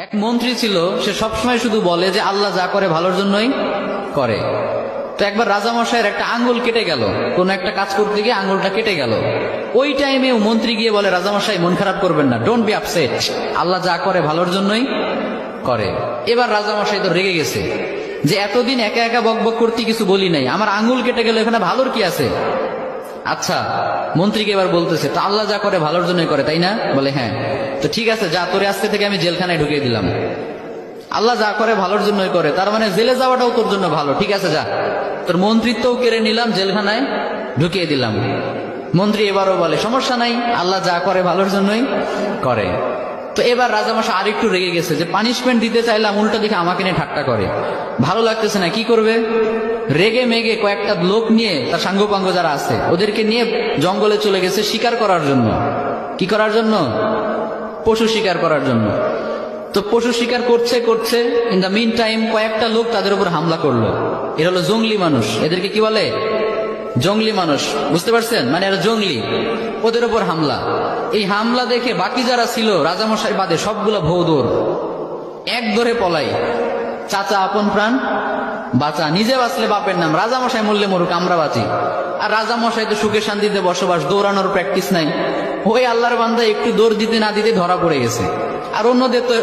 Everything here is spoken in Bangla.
এক মন্ত্রী ছিল, সে সবসময় শুধু বলে যে আল্লাহ যা করে ভালোর জন্যই করে। তো একবার রাজামশাইয়ের একটা আঙ্গুল কেটে গেল, কোন একটা কাজ করতে গিয়ে আঙ্গুলটা কেটে গেল। ওই টাইমে মন্ত্রী গিয়ে বলে, রাজামশাই মন খারাপ করবেন না, ডোন্ট বি আপসেট, আল্লাহ যা করে ভালোর জন্যই করে। এবার রাজামশাই তো রেগে গেছে যে এতদিন একা একা বকবক করতে কিছু বলি নাই, আমার আঙ্গুল কেটে গেল, এখানে ভালোর কি আছে? আচ্ছা, মন্ত্রীকে এবার বলতেছে, তো আল্লাহ যা করে ভালোর জন্যই করে, তাই না? বলে হ্যাঁ। তো ঠিক আছে, যা, তোরে আজকে থেকে আমি জেলখানায় ঢুকিয়ে দিলাম। আল্লাহ যা করে ভালোর জন্যই করে, তার মানে জেলে যাওয়াটাও তোর জন্য ভালো। ঠিক আছে, যা, তোর মন্ত্রিত্বও কেড়ে নিলাম, জেলখানায় ঢুকিয়ে দিলাম। মন্ত্রী এবারও বলে, সমস্যা নাই, আল্লাহ যা করে ভালোর জন্যই করে। তো এবার রাজামশাই আরেকটু রেগে গেছে যে পানিশমেন্ট দিতে চাইলাম, উল্টো দিকে আমাকে নিয়ে ঠাট্টা করে, ভালো লাগতেছে না, কি করবে? রেগে মেগে কয়েকটা লোক নিয়ে, তার সাঙ্গপাঙ্গ যারা আছে ওদেরকে নিয়ে জঙ্গলে চলে গেছে শিকার করার জন্য। কি করার জন্য? পশু শিকার করার জন্য। তো পশু শিকার করছে করছে, ইন দ্য মিন টাইম কয়েকটা লোক তাদের উপর হামলা করলো। এরা হলো জঙ্গলি মানুষ, এদেরকে কি বলে? জঙ্গলি মানুষ, বুঝতে পারছেন? মানে এরা জঙ্গলি, ওদের উপর হামলা। এই হামলা দেখে বাকি যারা ছিল রাজামশাই বাদে সবগুলা ভৌ দৌড়, এক ধরে পলাই। চাচা আপন প্রাণ বাঁচা, নিজে বাঁচলে বাপের নাম, রাজামশাই মরলে মরুক, আমরা বাঁচি। আর রাজামশাই তো সুখে শান্তিতে বসবাস, দৌড়ানোর প্র্যাকটিস নাই। ওই আল্লাহর বান্দা একটু দৌড় দিতে না দিতে ধরা পড়ে গেছে। আর অন্যদের তো